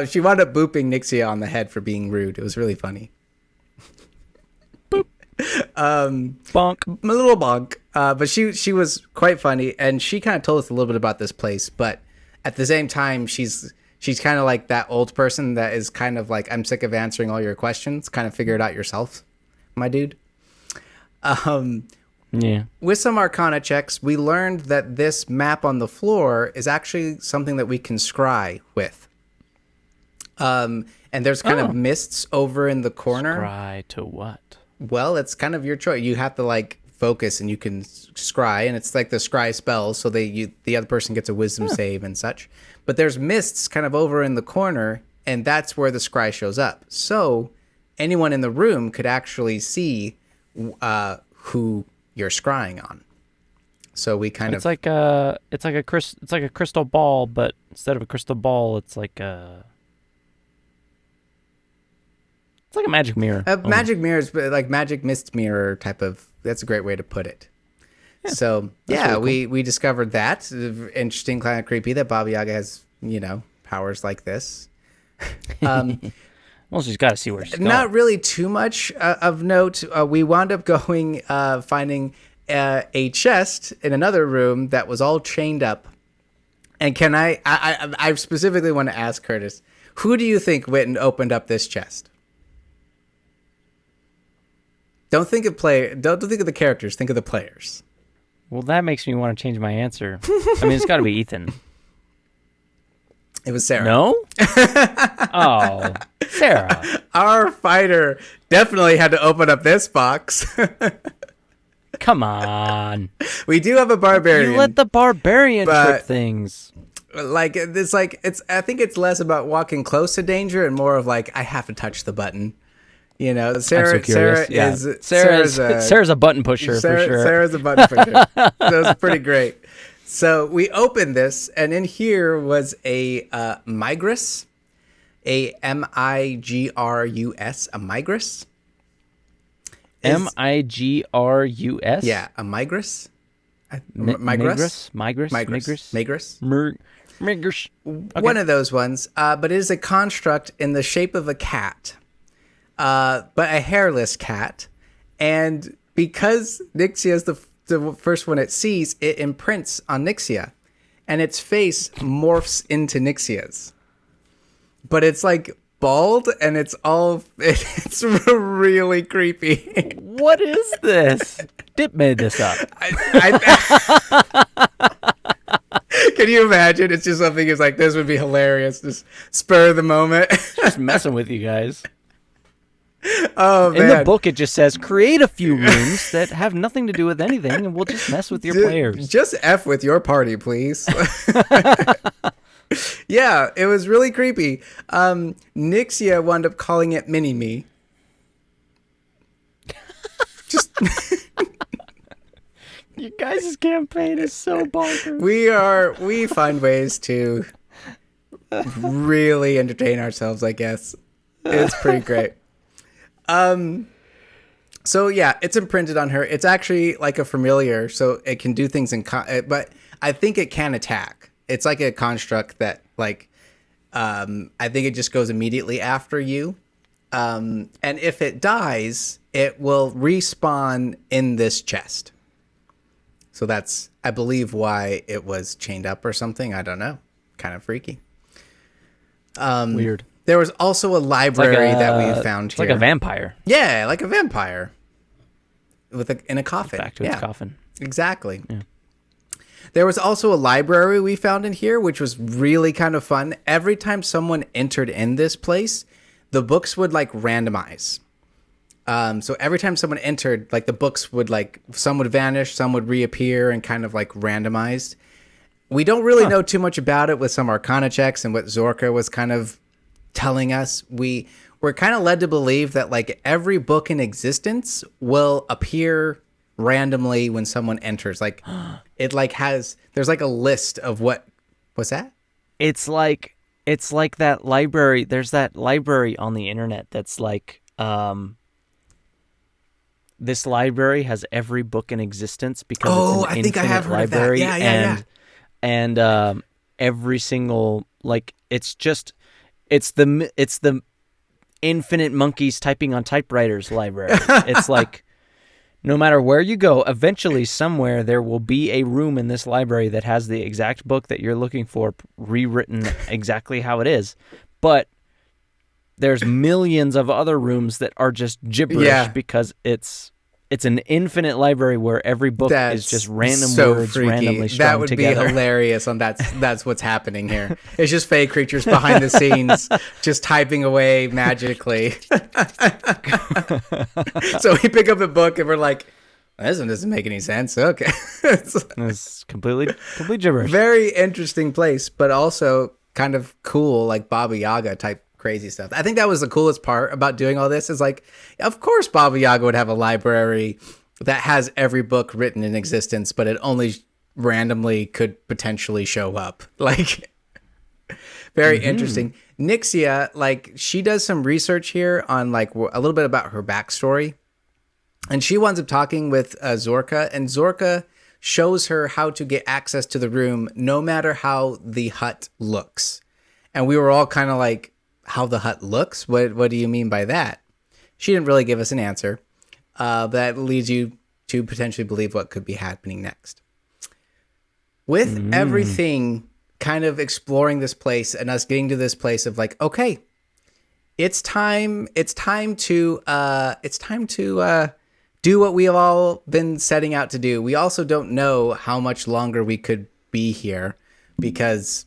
She wound up booping Nixia on the head for being rude. It was really funny. Boop. Bonk. A little bonk. But she was quite funny, and she kind of told us a little bit about this place, but at the same time, she's kind of like that old person that is kind of like, I'm sick of answering all your questions. Kind of figure it out yourself, my dude. Yeah. With some Arcana checks, we learned that this map on the floor is actually something that we can scry with. And there's kind of mists over in the corner. Scry to what? Well, it's kind of your choice. You have to like focus, and you can scry, and it's like the scry spell, so the other person gets a wisdom save and such. But there's mists kind of over in the corner, and that's where the scry shows up. So anyone in the room could actually see who you're scrying on. So we kind it's like a crystal ball, but instead of a crystal ball, it's like a magic mirror. Magic mirrors, but like magic mist mirror type of. That's a great way to put it. Yeah, so yeah, really cool. we discovered that. Interesting, kind of creepy that Baba Yaga has, powers like this. Well, she's got to see where she's going. Not really too much of note. We wound up going, finding a chest in another room that was all chained up. And can I specifically want to ask Kurtis, who do you think went and opened up this chest? Don't think of the characters. Think of the players. Well, that makes me want to change my answer. I mean, it's got to be Ethan. It was Sarah. No? Oh, Sarah. Our fighter definitely had to open up this box. Come on. We do have a barbarian. You let the barbarian trip things. I think it's less about walking close to danger and more of like, I have to touch the button. Sarah Sarah's a button pusher for sure. Sarah's a button pusher. That was pretty great. So we opened this, and in here was a migrus, a migrus, a migrus. migrus? Yeah, a migrus. Migrus. Okay. One of those ones, but it is a construct in the shape of a cat. But a hairless cat, and because Nixia is the first one it sees, it imprints on Nixia, and its face morphs into Nixia's. But it's like bald, and it's really creepy. What is this? Dip made this up. Can you imagine? It's just something is like, this would be hilarious. Just spur of the moment. Just messing with you guys. Oh, man. In the book, it just says, create a few runes that have nothing to do with anything, and we'll just mess with your players. Just F with your party, please. Yeah, it was really creepy. Nixia wound up calling it Mini-Me. Just... You guys' campaign is so bonkers. We find ways to really entertain ourselves, I guess. It's pretty great. So yeah, it's imprinted on her. It's actually like a familiar, so it can do things but I think it can attack. It's like a construct that I think it just goes immediately after you. And if it dies, it will respawn in this chest. So that's I believe why it was chained up or something. I don't know. Kind of freaky. Weird. There was also a library that we found here. Like a vampire. Yeah, like a vampire. In a coffin. Back to its coffin. Exactly. Yeah. There was also a library we found in here, which was really kind of fun. Every time someone entered in this place, the books would like randomize. So every time someone entered, like the books would like, some would vanish, some would reappear and kind of like randomized. We don't really know too much about it with some Arcana checks and what Zorka was kind of telling us. We're kind of led to believe that like every book in existence will appear randomly when someone enters. Like it like there's like a list of what's that? It's like that library. There's that library on the internet that's like, this library has every book in existence because it's an I think I have heard library. Of that. Yeah. And every single, like, it's the infinite monkeys typing on typewriters library. It's like, no matter where you go, eventually somewhere there will be a room in this library that has the exact book that you're looking for rewritten exactly how it is. But there's millions of other rooms that are just gibberish because it's an infinite library where every book is just random words randomly strung together. That would be hilarious. That's what's happening here. It's just fake creatures behind the scenes just typing away magically. So we pick up a book and we're like, this one doesn't make any sense. Okay. It's complete gibberish. Very interesting place, but also kind of cool, like Baba Yaga type crazy stuff. I think that was the coolest part about doing all this is like, of course Baba Yaga would have a library that has every book written in existence, but it only randomly could potentially show up. Like, very interesting. Nixia, like, she does some research here on like a little bit about her backstory, and she winds up talking with Zorka, and Zorka shows her how to get access to the room no matter how the hut looks. And we were all kind of like, how the hut looks? What do you mean by that? She didn't really give us an answer. That leads you to potentially believe what could be happening next. With everything kind of exploring this place and us getting to this place of like, okay, it's time to do what we've all been setting out to do. We also don't know how much longer we could be here because,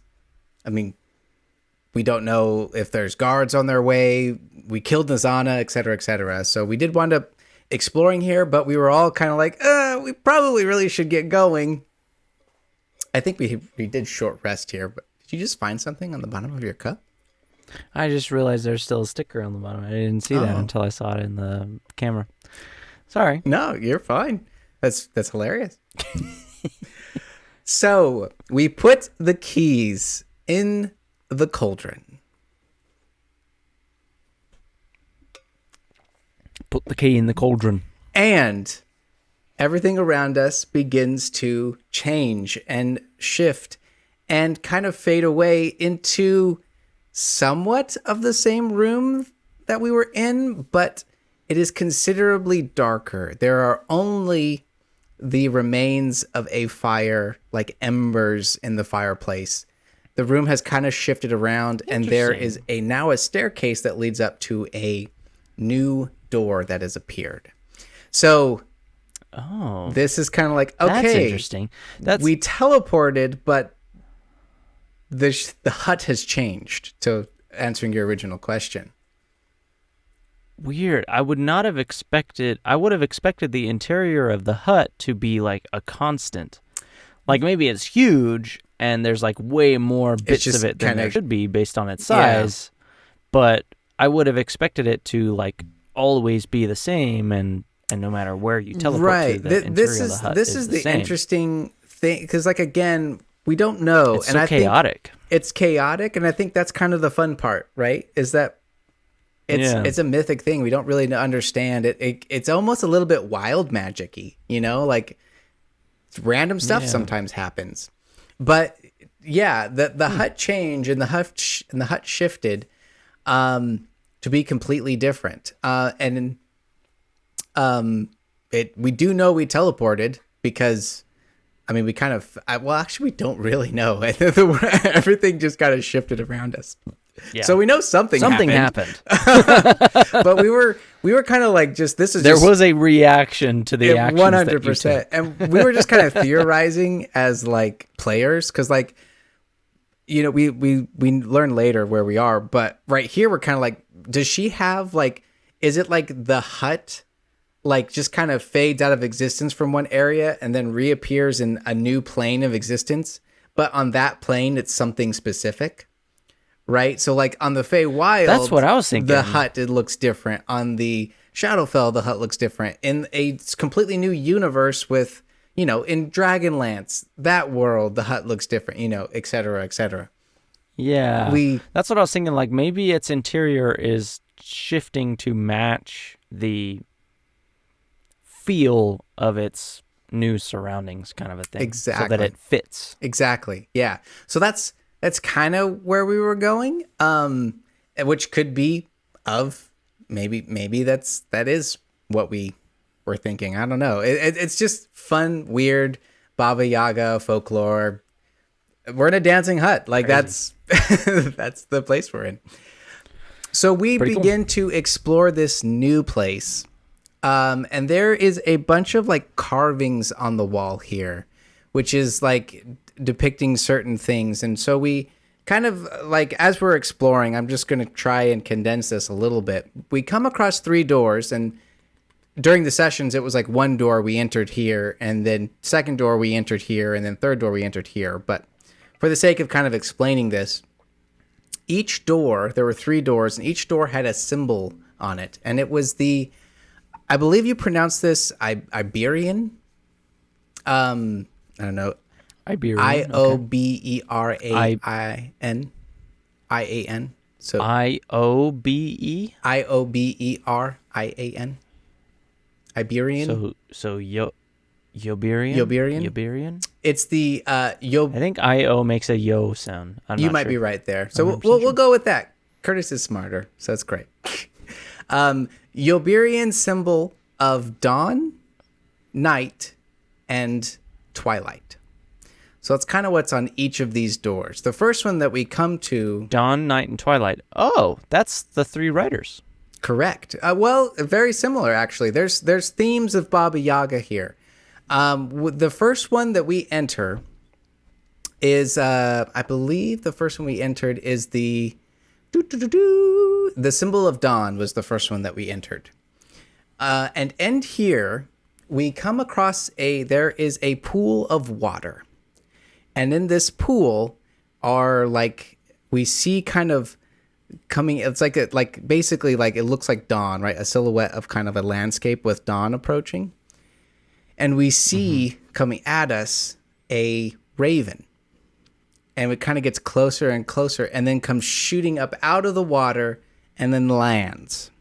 I mean, we don't know if there's guards on their way. We killed Nazana, et cetera, et cetera. So we did wind up exploring here, but we were all kind of like, we probably really should get going. I think we did short rest here, but did you just find something on the bottom of your cup? I just realized there's still a sticker on the bottom. I didn't see that until I saw it in the camera. Sorry. No, you're fine. That's hilarious. So we put the keys in the cauldron. Put the key in the cauldron. And everything around us begins to change and shift and kind of fade away into somewhat of the same room that we were in, but it is considerably darker. There are only the remains of a fire, like embers in the fireplace. The room has kind of shifted around, and there is now a staircase that leads up to a new door that has appeared. So, this is kind of like, okay, that's interesting. We teleported, but the hut has changed. To answering your original question, weird. I would have expected the interior of the hut to be like a constant. Like maybe it's huge and there's like way more bits of it than there should be based on its size. Yeah. But I would have expected it to like always be the same and no matter where you teleport to, the interior of the hut this is the same. Interesting thing, because like again, we don't know. It's so chaotic. It's chaotic, and I think that's kind of the fun part, right? Is that it's a mythic thing. We don't really understand it. It's almost a little bit wild magic-y, you know, like random stuff sometimes happens. But yeah, the hut changed and the hut shifted to be completely different. We do know we teleported because I mean, we kind of, well, actually, we don't really know. Everything just kind of shifted around us. Yeah. So we know something happened. But we were kind of like, there was a reaction to the actions 100%. And we were just kind of theorizing as like players, because like, you know, we learn later where we are, but right here we're kind of like, does she have like, is it like the hut like just kind of fades out of existence from one area and then reappears in a new plane of existence, but on that plane it's something specific? Right? So like on the Feywild, that's what I was thinking. The hut, it looks different. On the Shadowfell, the hut looks different. In a completely new universe with, you know, in Dragonlance, that world, the hut looks different, you know, et cetera, et cetera. Yeah. That's what I was thinking. Like maybe its interior is shifting to match the feel of its new surroundings, kind of a thing. Exactly. So that it fits. Exactly. Yeah. So that's kind of where we were going, which could be maybe that is what we were thinking. I don't know. It's just fun, weird Baba Yaga folklore. We're in a dancing hut. Like that's the place we're in. So we begin to explore this new place, and there is a bunch of like carvings on the wall here, which is like depicting certain things. And so we kind of like, as we're exploring, I'm just going to try and condense this a little bit. We come across 3 doors, and during the sessions it was like one door we entered here, and then second door we entered here, and then third door we entered here. But for the sake of kind of explaining this, each door, there were 3 doors, and each door had a symbol on it, and it was I believe you pronounce this Iberian. I don't know. Iberian. Ioberian. So IOBE. Ioberian. Iberian. So Yoberian. Yoberian. It's the I think IO makes a yo sound. You might be right there. So we'll go with that. Kurtis is smarter, so that's great. Yoberian symbol of dawn, night, and twilight. So that's kind of what's on each of these doors. The first one that we come to... Dawn, night, and twilight. Oh, that's the 3 writers. Correct. Well, very similar, actually. There's themes of Baba Yaga here. The first one that we enter is... I believe the first one we entered is the... The symbol of dawn was the first one that we entered. And end here, we come across there is a pool of water. And in this pool are like, we see kind of coming, it's like basically like it looks like dawn, right? A silhouette of kind of a landscape with dawn approaching. And we see coming at us a raven. And it kind of gets closer and closer, and then comes shooting up out of the water and then lands.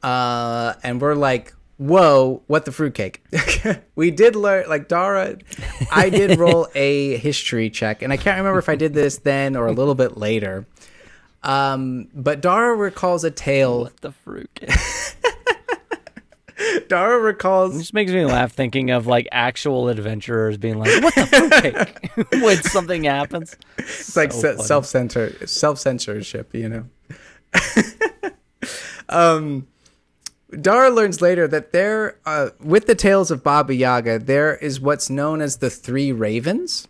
And we're like, whoa, what the fruitcake? We did learn, like Dara, I did roll a history check, and I can't remember if I did this then or a little bit later. But Dara recalls a tale. What the fruitcake? Dara recalls... It just makes me laugh thinking of like actual adventurers being like, what the fruitcake? When something happens. It's so like self-censorship, you know? Dara learns later that there, with the tales of Baba Yaga, there is what's known as the 3 ravens.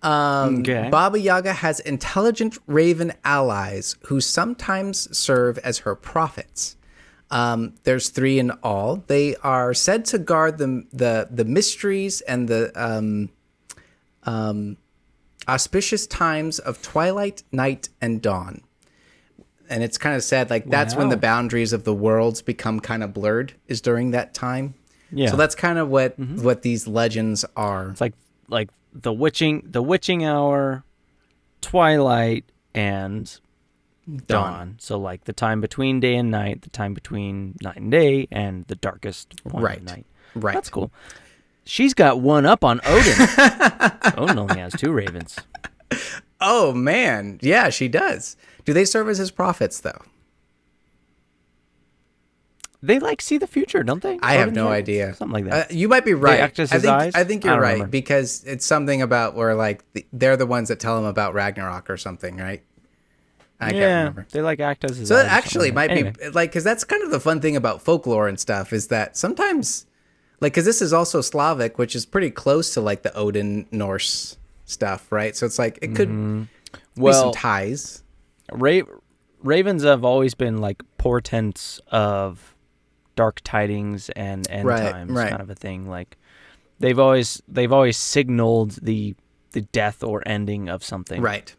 Baba Yaga has intelligent raven allies who sometimes serve as her prophets. There's 3 in all. They are said to guard the mysteries and the auspicious times of twilight, night, and dawn. And it's kind of sad, like that's when the boundaries of the worlds become kind of blurred, is during that time. Yeah. So that's kind of what these legends are. It's like the witching hour, twilight, and dawn. So like the time between day and night, the time between night and day, and the darkest point of night. Right. That's cool. She's got one up on Odin. Odin only has 2 ravens. Oh man, yeah, she does. Do they serve as his prophets though? They like see the future, don't they? I have no idea. Something like that. You might be right. They act as his eyes? I think you're I don't right remember. because it's something about where like they're the ones that tell him about Ragnarok or something, right? I can't remember. They like act as his So eyes. that actually might Anyway. be like, because that's kind of the fun thing about folklore and stuff is that sometimes, like, because this is also Slavic, which is pretty close to like the Odin Norse stuff, right? So it's like it could be some ties. Ravens have always been like portents of dark tidings and end times, kind of a thing. Like they've always signaled the death or ending of something. Right.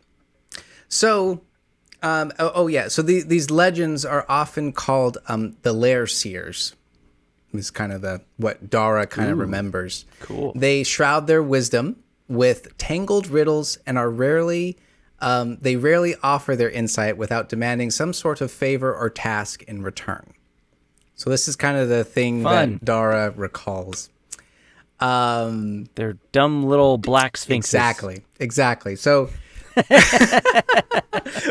So, so these legends are often called the Lair Seers. Is kind of what Dara kind of remembers. Cool. They shroud their wisdom with tangled riddles and are rarely offer their insight without demanding some sort of favor or task in return. So this is kind of the thing that Dara recalls. They're dumb little black sphinxes. Exactly. So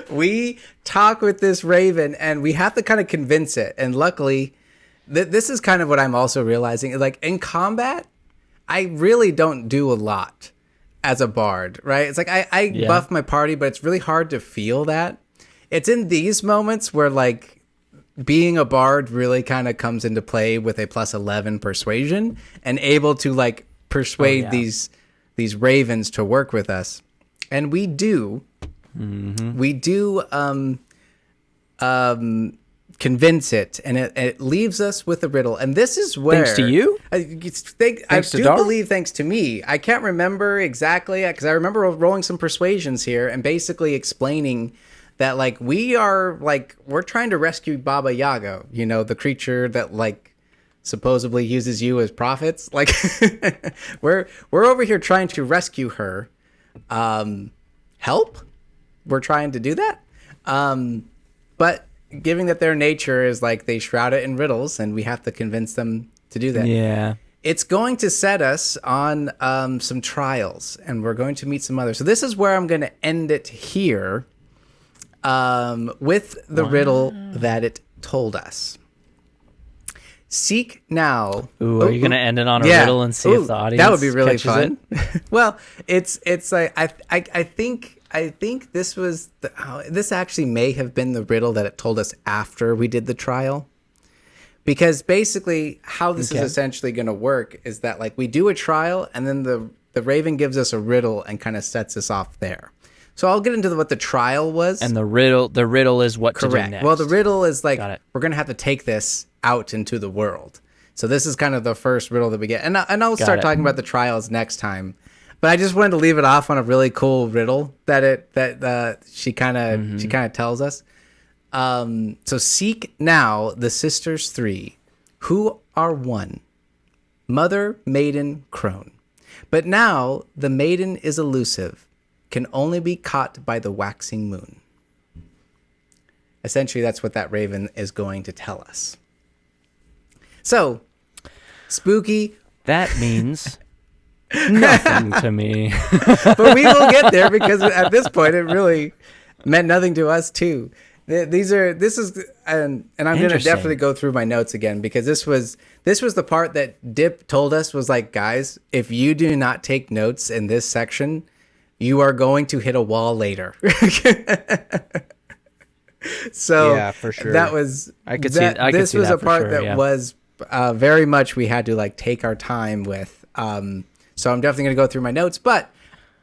we talk with this raven and we have to kind of convince it. And luckily, this is kind of what I'm also realizing. Like in combat, I really don't do a lot as a bard, right? It's like I buff my party, but it's really hard to feel that. It's in these moments where like being a bard really kind of comes into play with a plus 11 persuasion and able to like persuade these ravens to work with us. And we do convince it, and it leaves us with a riddle. And this is where thanks to you, I believe thanks to me. I can't remember exactly because I remember rolling some persuasions here and basically explaining that like we're trying to rescue Baba Yaga, the creature that like supposedly uses you as prophets. Like we're over here trying to rescue her. Help? We're trying to do that. But given that their nature is like they shroud it in riddles and we have to convince them to do that. Yeah. It's going to set us on some trials and we're going to meet some others. So this is where I'm going to end it here with the riddle that it told us. Seek now. Ooh, are you going to end it on a riddle and see if the audience that would be really fun. Well, it's like I think this was this actually may have been the riddle that it told us after we did the trial, because basically how this is essentially going to work is that like we do a trial and then the raven gives us a riddle and kind of sets us off there. So I'll get into what the trial was. And the riddle is what to do next. Well, the riddle is like we're going to have to take this out into the world. So this is kind of the first riddle that we get. And I'll start talking about the trials next time. But I just wanted to leave it off on a really cool riddle that she kind of tells us. So seek now the sisters three, who are one, mother, maiden, crone. But now the maiden is elusive, can only be caught by the waxing moon. Essentially, that's what that raven is going to tell us. So, spooky. That means nothing to me. But we will get there because at this point, it really meant nothing to us too. And I'm going to definitely go through my notes again because this was the part that Dip told us was like, guys, if you do not take notes in this section, you are going to hit a wall later. So yeah, for sure. That was this was a part that was very much we had to like take our time with. So I'm definitely going to go through my notes, but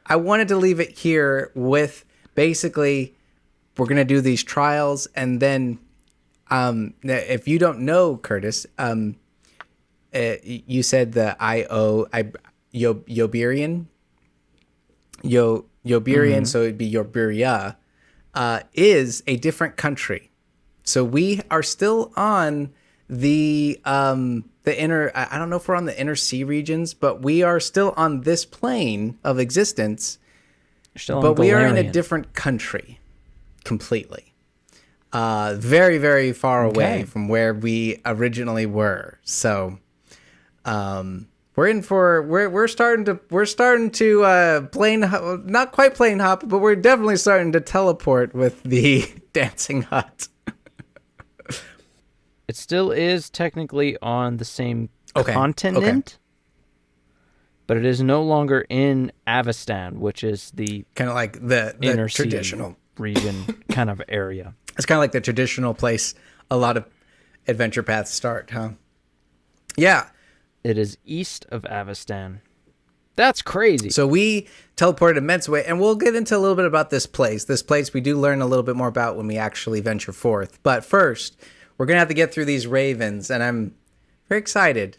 I wanted to leave it here with basically we're going to do these trials, and then if you don't know, Kurtis, you said the Yoberian. Yoberian, so it'd be Yoberia, is a different country. So we are still on the inner, I don't know if we're on the inner sea regions, but we are still on this plane of existence, but we are in a different country completely. Very, very far away from where we originally were. So, we're starting to plane, not quite plane hop, but we're definitely starting to teleport with the dancing hut. It still is technically on the same Okay. continent, but it is no longer in Avestan, which is the kind of like the inner traditional region kind of area. It's kind of like the traditional place a lot of adventure paths start, huh? Yeah. It is east of Avestan. That's crazy. So we teleported immense way, and we'll get into a little bit about this place. This place we do learn a little bit more about when we actually venture forth. But first, we're going to have to get through these ravens, and I'm very excited.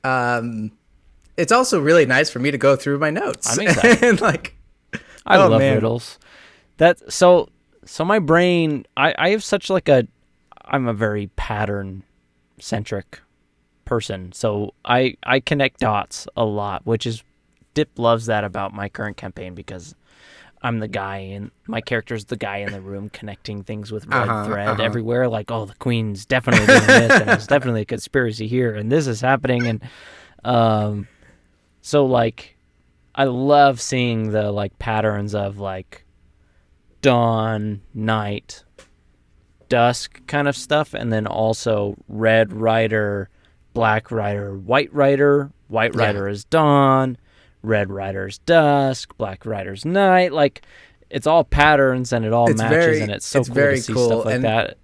It's also really nice for me to go through my notes. I'm excited. And like, I love riddles. So my brain, I have such like I'm a very pattern centric person. So I connect dots a lot, which is Dip loves that about my current campaign because I'm the guy and my character's the guy in the room connecting things with red thread everywhere. Like, oh, the queen's definitely doing this, and there's definitely a conspiracy here, and this is happening, and so like I love seeing the like patterns of like dawn, night, dusk kind of stuff, and then also red rider, black rider, white rider. White rider is dawn. Red Rider's dusk, Black Rider's night. Like, it's all patterns and it all matches, and it's so cool to see stuff like that.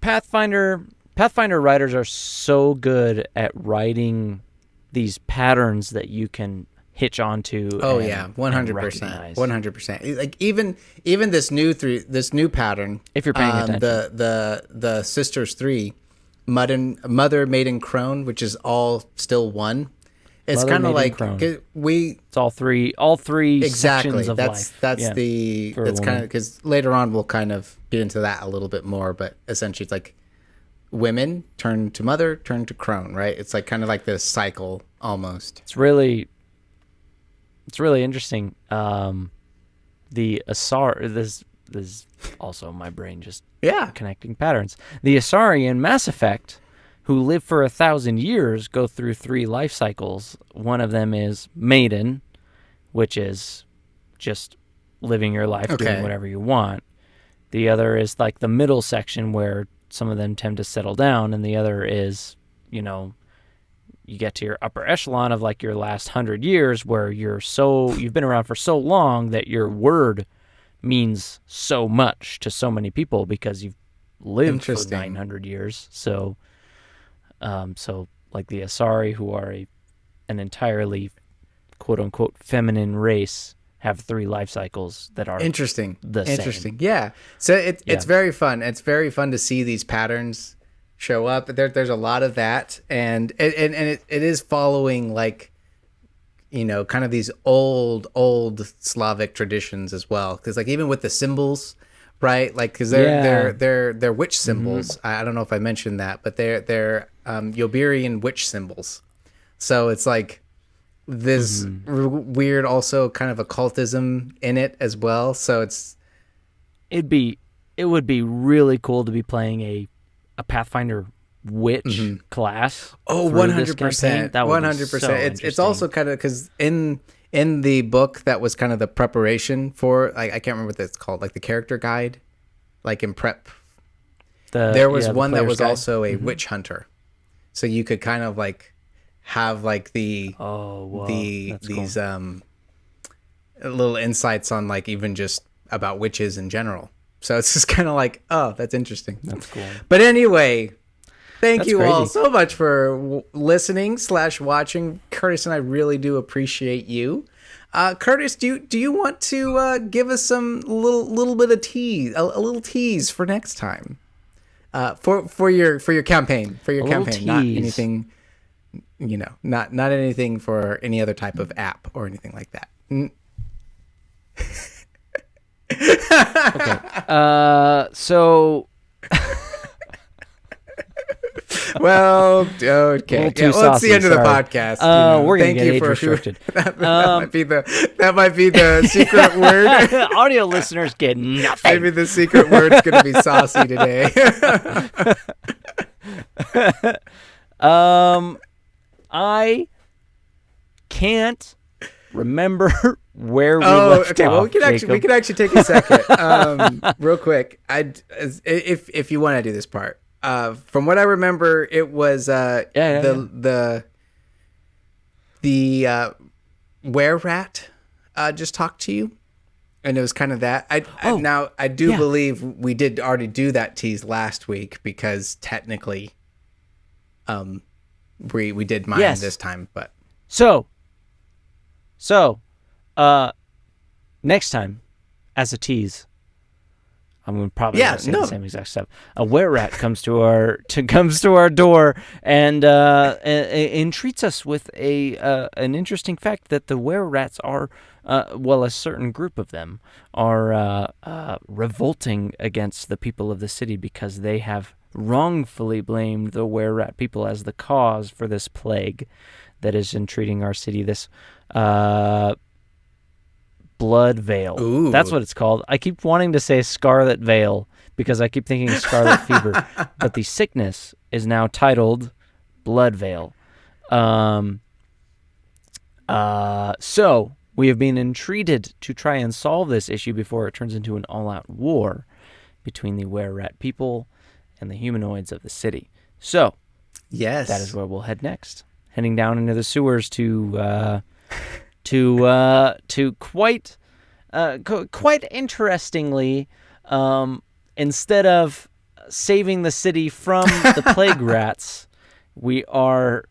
Pathfinder writers are so good at writing these patterns that you can hitch onto. Oh yeah, 100%, 100%. Like even this new pattern. If you're paying attention, the Sisters 3, Mother, Maiden, Crone, which is all still one. It's kind of like it's all three exactly sections of life. That's kind of because later on we'll kind of get into that a little bit more, but essentially it's like women turn to mother, turn to crone, right? It's like kind of like this cycle almost. It's really interesting. The Asar, this is also my brain just connecting patterns. The Asari in Mass Effect, who live for 1,000 years, go through 3 life cycles. One of them is Maiden, which is just living your life, doing whatever you want. The other is like the middle section where some of them tend to settle down, and the other is, you get to your upper echelon of like your last 100 years where you've been around for so long that your word means so much to so many people because you've lived for 900 years. So like the Asari, who are an entirely quote unquote feminine race, have 3 life cycles that are interesting. Same. Yeah. So it's very fun. It's very fun to see these patterns show up. There's a lot of that, and it is following like, kind of these old Slavic traditions as well. Because like even with the symbols, right? Like because they're witch symbols. Mm-hmm. I don't know if I mentioned that, but they're Yoberian witch symbols. So it's like this weird also kind of occultism in it as well. So it would be really cool to be playing a Pathfinder witch class. Oh, 100%. 100%. It's also kind of because in the book that was kind of the preparation for, like, I can't remember what it's called, like the character guide, like in prep. There was one that was also a witch hunter, so you could kind of like have like these cool. little insights on like even just about witches in general. So it's just kind of like, oh, that's interesting. That's cool. But anyway, thank you all so much for listening / watching. Kurtis and I really do appreciate you. Kurtis, do you want to give us some little bit of tease, a little tease for next time, for your campaign, not anything, not anything for any other type of app or anything like that. Okay. So. Well, okay. It's the end of the podcast. We're gonna get age restricted. That might be the secret word. Audio listeners get nothing. Maybe the secret word's gonna be saucy today. I can't remember where we left off. Well, we could actually take a second, real quick. If you want to do this part, from what I remember, it was the were-rat just talked to you, and it was kind of that. I do believe we did already do that tease last week because technically, we did mine this time, but so next time as a tease. I'm probably going to say the same exact stuff. A were-rat comes to our door and entreats us with an interesting fact that the were-rats are, a certain group of them are revolting against the people of the city because they have wrongfully blamed the were-rat people as the cause for this plague that is entreating our city. This blood veil. Ooh. That's what it's called. I keep wanting to say scarlet veil because I keep thinking scarlet fever, but the sickness is now titled blood veil. So we have been entreated to try and solve this issue before it turns into an all-out war between the were-rat people and the humanoids of the city. So yes, that is where we'll head next. Heading down into the sewers to quite interestingly, instead of saving the city from the plague rats, we are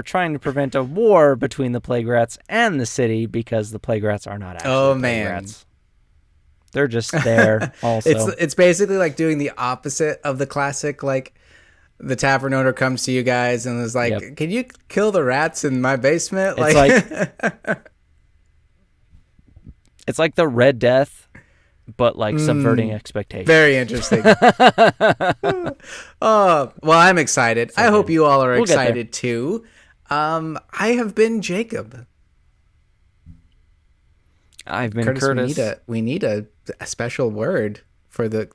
trying to prevent a war between the plague rats and the city because the plague rats are not actually plague rats. They're just there. Also, it's basically like doing the opposite of the classic like. The tavern owner comes to you guys and is like, "Can you kill the rats in my basement?" It's like the Red Death, but like subverting expectations. Very interesting. Oh, well, I'm excited. I hope you all are excited too. I have been Jacob. I've been Kurtis. We need a special word for the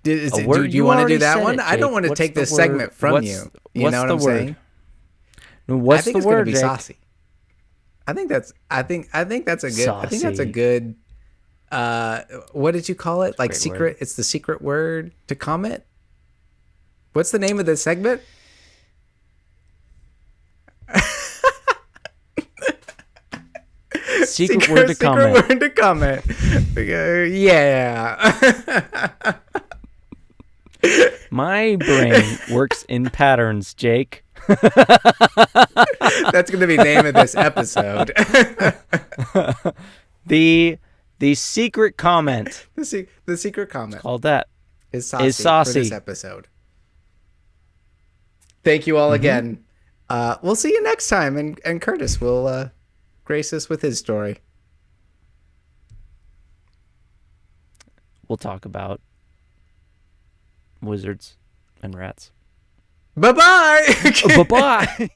do you want to do that one? I don't want to take this segment from you. You know what I'm saying? What's the word? I think it's going to be saucy. I think that's a good. What did you call it? Like secret? Word. It's the secret word to comment. What's the name of the segment? Secret word to comment. Secret word to comment. Yeah. My brain works in patterns, Jake. That's going to be the name of this episode. The secret comment. The secret comment. It's called that. Is saucy for this episode. Thank you all again. We'll see you next time, and Kurtis will grace us with his story. We'll talk about wizards and rats. Bye-bye. Bye-bye.